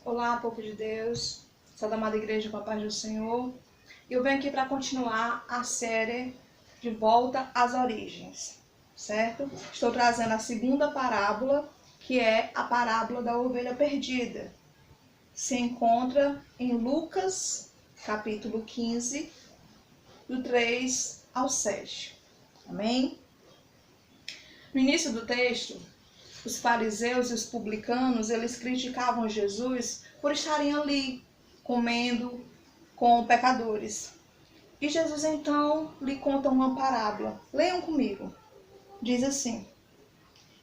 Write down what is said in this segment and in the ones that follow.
Olá, povo de Deus, sou da amada igreja com a paz do Senhor. Eu venho aqui para continuar a série De Volta às Origens, certo? Estou trazendo a segunda parábola, que é a parábola da ovelha perdida. Se encontra em Lucas, capítulo 15, do 3 ao 7. Amém? No início do texto, os fariseus e os publicanos, eles criticavam Jesus por estarem ali, comendo com pecadores. E Jesus então lhe conta uma parábola. Leiam comigo. Diz assim: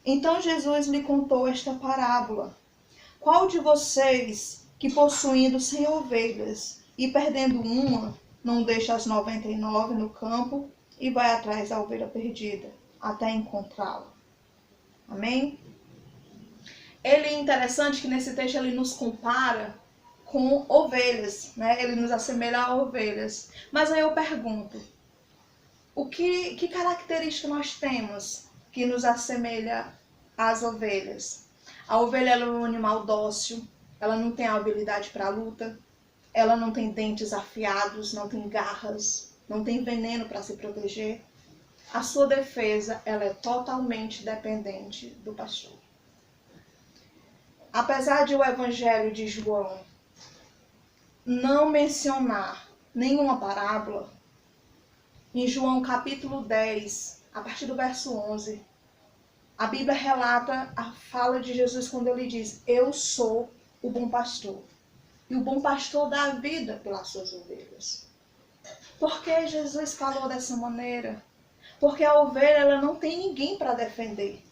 Então Jesus lhe contou esta parábola. Qual de vocês, que possuindo 100 ovelhas e perdendo uma, não deixa as 99 no campo e vai atrás da ovelha perdida, até encontrá-la? Amém? Ele é interessante que nesse texto ele nos compara com ovelhas, né? Ele nos assemelha a ovelhas. Mas aí eu pergunto, que característica nós temos que nos assemelha às ovelhas? A ovelha ela é um animal dócil, ela não tem habilidade para a luta, ela não tem dentes afiados, não tem garras, não tem veneno para se proteger. A sua defesa ela é totalmente dependente do pastor. Apesar de o Evangelho de João não mencionar nenhuma parábola, em João capítulo 10, a partir do verso 11, a Bíblia relata a fala de Jesus quando ele diz: Eu sou o bom pastor, e o bom pastor dá a vida pelas suas ovelhas. Por que Jesus falou dessa maneira? Porque a ovelha ela não tem ninguém para defender.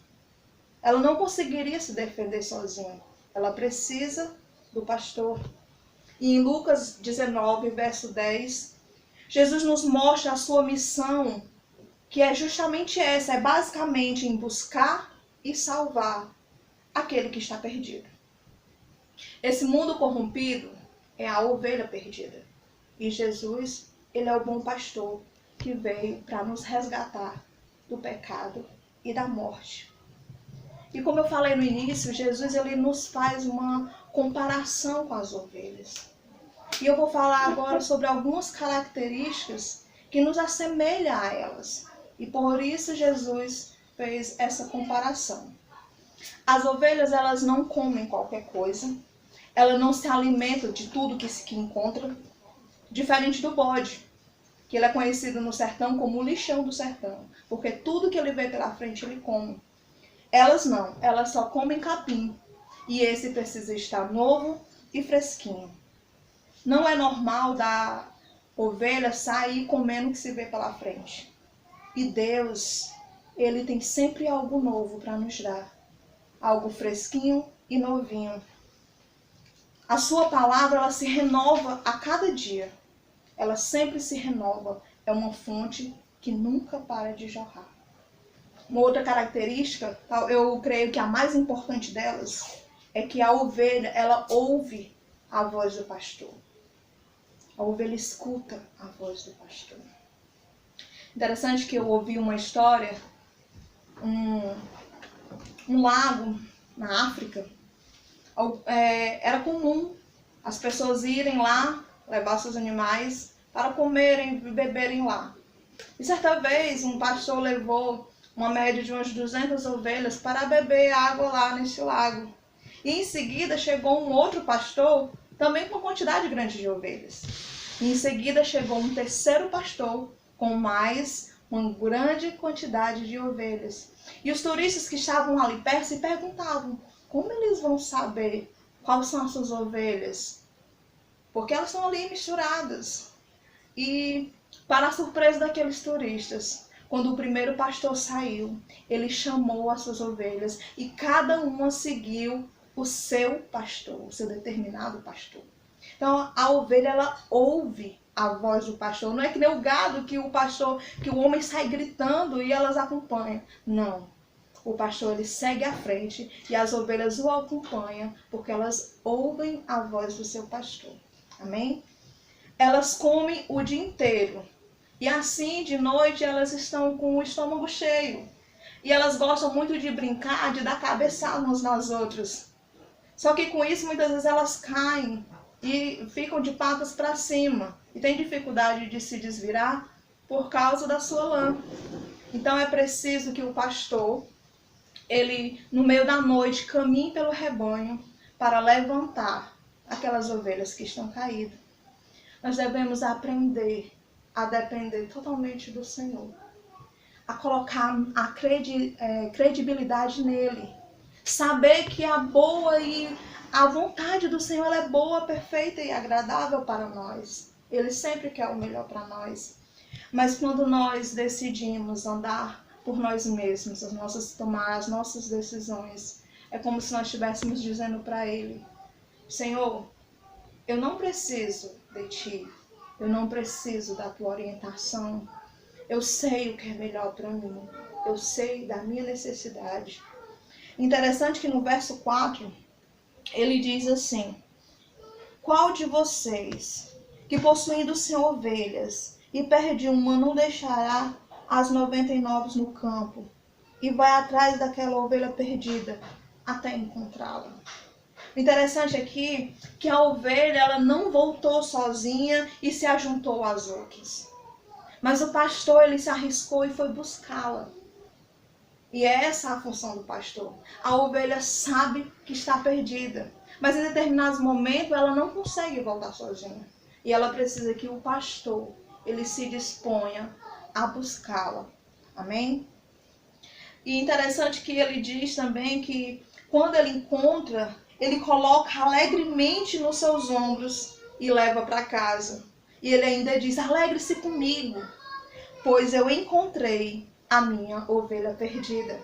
Ela não conseguiria se defender sozinha. Ela precisa do pastor. E em Lucas 19, verso 10, Jesus nos mostra a sua missão, que é justamente essa, é basicamente em buscar e salvar aquele que está perdido. Esse mundo corrompido é a ovelha perdida. E Jesus, ele é o bom pastor que veio para nos resgatar do pecado e da morte. E como eu falei no início, Jesus ele nos faz uma comparação com as ovelhas. E eu vou falar agora sobre algumas características que nos assemelham a elas. E por isso Jesus fez essa comparação. As ovelhas elas não comem qualquer coisa, elas não se alimentam de tudo que encontra, diferente do bode, que ele é conhecido no sertão como o lixão do sertão, porque tudo que ele vê pela frente ele come. Elas não, elas só comem capim, e esse precisa estar novo e fresquinho. Não é normal da ovelha sair comendo o que se vê pela frente. E Deus, ele tem sempre algo novo para nos dar, algo fresquinho e novinho. A sua palavra, ela se renova a cada dia, ela sempre se renova, é uma fonte que nunca para de jorrar. Uma outra característica, eu creio que a mais importante delas, é que a ovelha, ela ouve a voz do pastor. A ovelha escuta a voz do pastor. Interessante que eu ouvi uma história, um lago na África, era comum as pessoas irem lá, levar seus animais para comerem e beberem lá. E certa vez um pastor levou uma média de umas 200 ovelhas para beber água lá nesse lago. E em seguida chegou um outro pastor, também com uma quantidade grande de ovelhas. E em seguida chegou um terceiro pastor, com mais uma grande quantidade de ovelhas. E os turistas que estavam ali perto se perguntavam, como eles vão saber quais são as suas ovelhas? Porque elas estão ali misturadas. E para a surpresa daqueles turistas, quando o primeiro pastor saiu, ele chamou as suas ovelhas e cada uma seguiu o seu pastor, o seu determinado pastor. Então a ovelha ela ouve a voz do pastor. Não é que nem o gado que o homem sai gritando e elas acompanham. Não. O pastor ele segue à frente e as ovelhas o acompanham porque elas ouvem a voz do seu pastor. Amém? Elas comem o dia inteiro. E assim, de noite, elas estão com o estômago cheio. E elas gostam muito de brincar, de dar cabeçada uns nas outras. Só que com isso muitas vezes elas caem e ficam de patas para cima e têm dificuldade de se desvirar por causa da sua lã. Então é preciso que o pastor, ele no meio da noite caminhe pelo rebanho para levantar aquelas ovelhas que estão caídas. Nós devemos aprender a depender totalmente do Senhor, a colocar a credibilidade nele, saber que a boa e a vontade do Senhor ela é boa, perfeita e agradável para nós. Ele sempre quer o melhor para nós. Mas quando nós decidimos andar por nós mesmos, tomar as nossas decisões, é como se nós estivéssemos dizendo para ele: Senhor, eu não preciso de ti, eu não preciso da tua orientação, eu sei o que é melhor para mim, eu sei da minha necessidade. Interessante que no verso 4, ele diz assim: qual de vocês, que possuindo 100 ovelhas, e perde uma, não deixará as 99 no campo, e vai atrás daquela ovelha perdida, até encontrá-la? O interessante aqui é que a ovelha ela não voltou sozinha e se ajuntou às outras. Mas o pastor ele se arriscou e foi buscá-la. E é essa a função do pastor. A ovelha sabe que está perdida, mas em determinados momentos ela não consegue voltar sozinha. E ela precisa que o pastor ele se disponha a buscá-la. Amém? E interessante que ele diz também que quando ele encontra, ele coloca alegremente nos seus ombros e leva para casa. E ele ainda diz: alegre-se comigo, pois eu encontrei a minha ovelha perdida.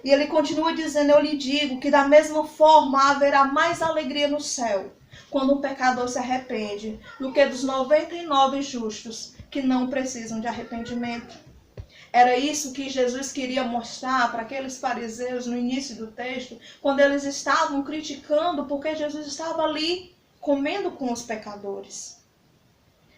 E ele continua dizendo: eu lhe digo que da mesma forma haverá mais alegria no céu quando um pecador se arrepende, do que dos 99 justos que não precisam de arrependimento. Era isso que Jesus queria mostrar para aqueles fariseus no início do texto, quando eles estavam criticando porque Jesus estava ali comendo com os pecadores.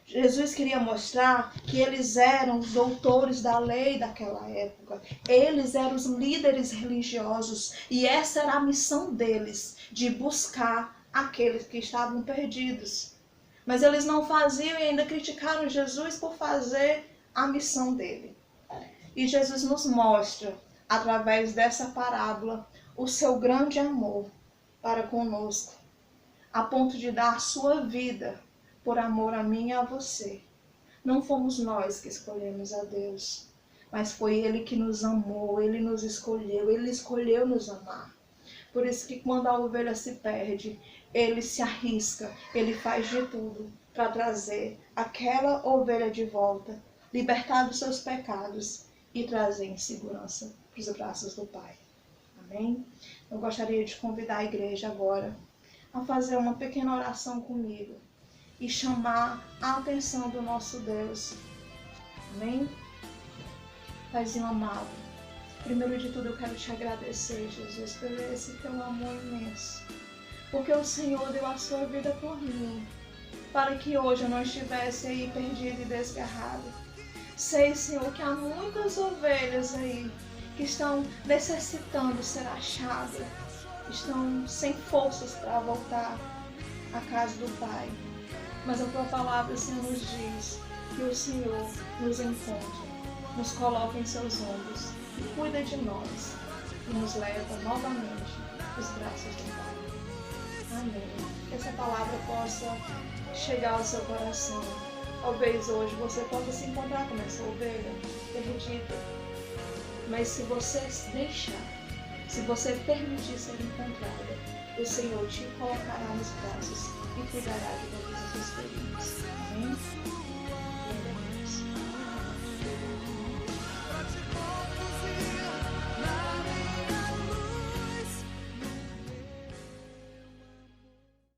Jesus queria mostrar que eles eram os doutores da lei daquela época. Eles eram os líderes religiosos e essa era a missão deles, de buscar aqueles que estavam perdidos. Mas eles não faziam e ainda criticaram Jesus por fazer a missão dele. E Jesus nos mostra, através dessa parábola, o seu grande amor para conosco, a ponto de dar a sua vida por amor a mim e a você. Não fomos nós que escolhemos a Deus, mas foi Ele que nos amou, Ele nos escolheu, Ele escolheu nos amar. Por isso que quando a ovelha se perde, Ele se arrisca, Ele faz de tudo para trazer aquela ovelha de volta, libertar dos seus pecados e trazer em segurança para os braços do Pai. Amém? Eu gostaria de convidar a igreja agora a fazer uma pequena oração comigo e chamar a atenção do nosso Deus. Amém? Paizinho amado, primeiro de tudo eu quero te agradecer, Jesus, por esse teu amor imenso, porque o Senhor deu a sua vida por mim, para que hoje eu não estivesse aí perdido e desgarrado. Sei, Senhor, que há muitas ovelhas aí que estão necessitando ser achadas, estão sem forças para voltar à casa do Pai. Mas a tua palavra, Senhor, nos diz que o Senhor nos encontra, nos coloca em seus ombros e cuida de nós e nos leva novamente aos braços do Pai. Amém. Que essa palavra possa chegar ao seu coração. Talvez hoje você possa se encontrar com essa ovelha perdida. Mas se você deixar, se você permitir ser encontrada, o Senhor te colocará nos braços e cuidará de todas as suas feridas. Amém?